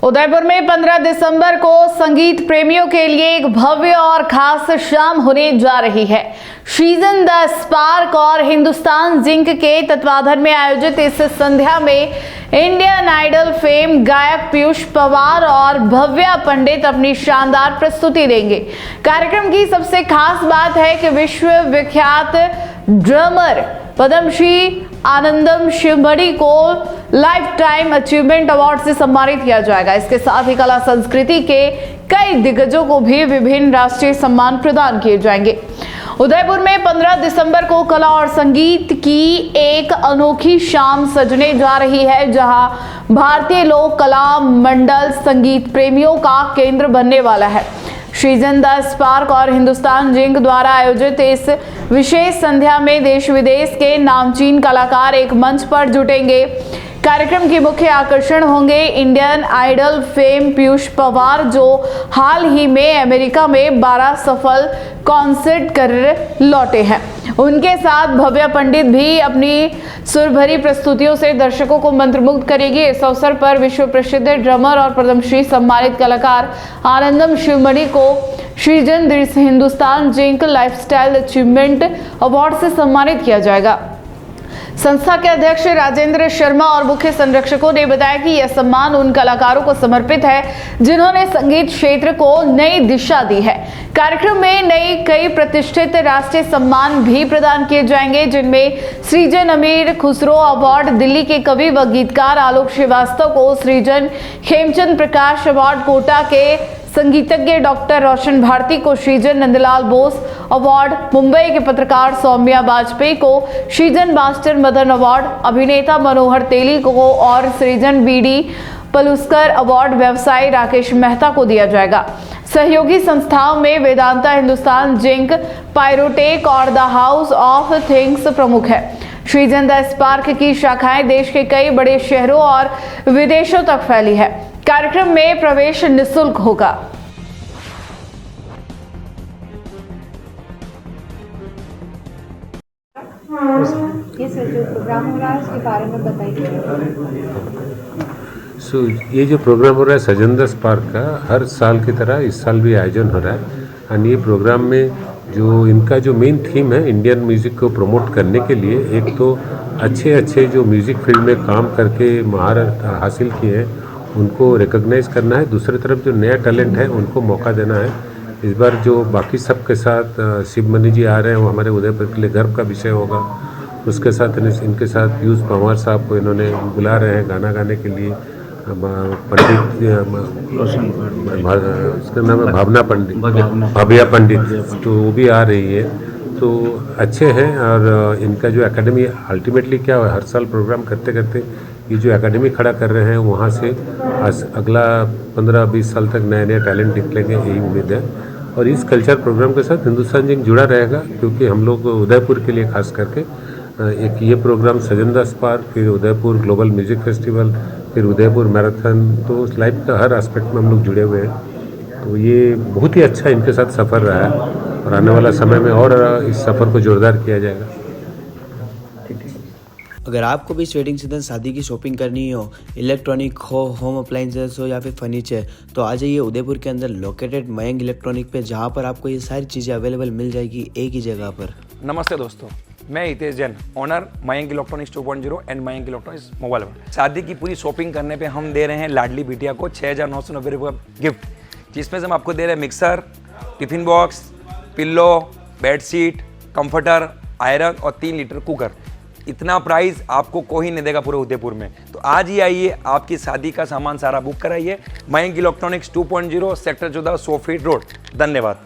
उदयपुर में 15 दिसंबर को संगीत प्रेमियों के लिए एक भव्य और खास शाम होने जा रही है। सीजन द स्पार्क और हिंदुस्तान जिंक के तत्वाधान में आयोजित इस संध्या में इंडियन आइडल फेम गायक पीयूष पंवार और भव्या पंडित अपनी शानदार प्रस्तुति देंगे। कार्यक्रम की सबसे खास बात है कि विश्व विख्यात ड्रमर पद्मश्री आनंदम शिवमणि को लाइफ टाइम अचीवमेंट अवार्ड से सम्मानित किया जाएगा। इसके साथ ही कला संस्कृति के कई दिग्गजों को भी विभिन्न राष्ट्रीय सम्मान प्रदान किए जाएंगे। उदयपुर में 15 दिसंबर को कला और संगीत की एक अनोखी शाम सजने जा रही है, जहां भारतीय लोक कला मंडल संगीत प्रेमियों का केंद्र बनने वाला है। सीजन द स्पार्क और हिंदुस्तान जिंक द्वारा आयोजित इस विशेष संध्या में देश विदेश के नामचीन कलाकार एक मंच पर जुटेंगे। कार्यक्रम के मुख्य आकर्षण होंगे Indian Idol fame Piyush Panwar, जो हाल ही में अमेरिका में 12 सफल कॉन्सर्ट कर लौटे हैं। उनके साथ भव्या पंडित भी अपनी सुरभरी प्रस्तुतियों से दर्शकों को मंत्रमुग्ध करेगी। इस अवसर पर विश्व प्रसिद्ध ड्रमर और पद्मश्री सम्मानित कलाकार आनंदम शिवमणि को season the Hindustan zinc lifestyle achievement award से सम्मानित किया जाएगा। संस्था के अध्यक्ष राजेंद्र शर्मा और मुख्य संरक्षकों ने बताया कि यह सम्मान उन कलाकारों को समर्पित है जिन्होंने संगीत क्षेत्र को नई दिशा दी है। कार्यक्रम में कई प्रतिष्ठित राष्ट्रीय सम्मान भी प्रदान किए जाएंगे, जिनमें सृजन अमीर खुसरो अवार्ड दिल्ली के कवि व गीतकार आलोक श्रीवास्तव को, सृजन खेमचंद प्रकाश अवार्ड कोटा के संगीतज्ञ डॉक्टर रोशन भारती को, सृजन नंदलाल बोस अवार्ड मुंबई के पत्रकार सौम्या वाजपेयी को, सृजन मास्टर मदन अवार्ड अभिनेता मनोहर तेली को और सृजन बीडी पलुस्कर अवार्ड व्यवसायी राकेश मेहता को दिया जाएगा। सहयोगी संस्थाओं में वेदांता, हिंदुस्तान जिंक, पायरोटेक और द हाउस ऑफ थिंग्स प्रमुख है। सीजन द स्पार्क की शाखाएं देश के कई बड़े शहरों और विदेशों तक फैली है। कार्यक्रम में प्रवेश निःशुल्क होगा। ये सर जो प्रोग्राम हो रहा है उसके बारे में बताइए। ये जो प्रोग्राम हो रहा है सजन द स्पार्क का, हर साल की तरह इस साल भी आयोजन हो रहा है। और ये प्रोग्राम में जो इनका जो मेन थीम है इंडियन म्यूज़िक को प्रमोट करने के लिए, एक तो अच्छे जो म्यूज़िक फील्ड में काम करके महारत हासिल किए हैं उनको रिकॉग्नाइज करना है, दूसरी तरफ जो नया टैलेंट है उनको मौका देना है। इस बार जो बाकी सब के साथ शिवमणि जी आ रहे हैं वो हमारे उदयपुर के लिए गर्व का विषय होगा। उसके साथ इनके साथ पीयूष पंवार साहब को इन्होंने बुला रहे हैं गाना गाने के लिए। पंडित उसका नाम है भावना पंडित, भव्या पंडित, तो वो भी आ रही है। तो अच्छे हैं। और इनका जो एकेडमी अल्टीमेटली क्या है, हर साल प्रोग्राम करते करते ये जो एकेडमी खड़ा कर रहे हैं वहाँ से अगला 15-20 साल तक नए टैलेंट निकलेंगे, यही उम्मीद है। और इस कल्चर प्रोग्राम के साथ हिंदुस्तान जिंक जुड़ा रहेगा, क्योंकि हम लोग उदयपुर के लिए खास करके एक ये प्रोग्राम सजन द स्पार्क, फिर उदयपुर ग्लोबल म्यूज़िक फेस्टिवल, फिर उदयपुर मैराथन, तो उस लाइफ का हर एस्पेक्ट में हम लोग जुड़े हुए हैं। तो ये बहुत ही अच्छा इनके साथ सफ़र रहा है और आने वाला समय में और इस सफ़र को जोरदार किया जाएगा। अगर आपको भी इस वेडिंग सीजन शादी की शॉपिंग करनी हो, इलेक्ट्रॉनिक हो, होम अप्लाइंसेस हो या फिर फर्नीचर, तो आ जाइए उदयपुर के अंदर लोकेटेड मयंक इलेक्ट्रॉनिक पे, जहां पर आपको ये सारी चीज़ें अवेलेबल मिल जाएगी एक ही जगह पर। नमस्ते दोस्तों, मैं Hitesh Jain, owner Mayank electronics 2.0 and Mayank electronics mobile world. शादी की पूरी शॉपिंग करने पे हम दे रहे हैं लाडली बिटिया को 6,990 रुपये का गिफ्ट, जिसमें से हम आपको दे रहे हैं mixer, tiffin box, pillow, bedsheet, comforter, iron और 3 लीटर कुकर। इतना प्राइस आपको कोई नहीं देगा पूरे उदयपुर में। तो आज ही आइए, आपकी शादी का सामान सारा बुक कराइए। Mayank electronics 2.0 sector 14 100 feet road. धन्यवाद।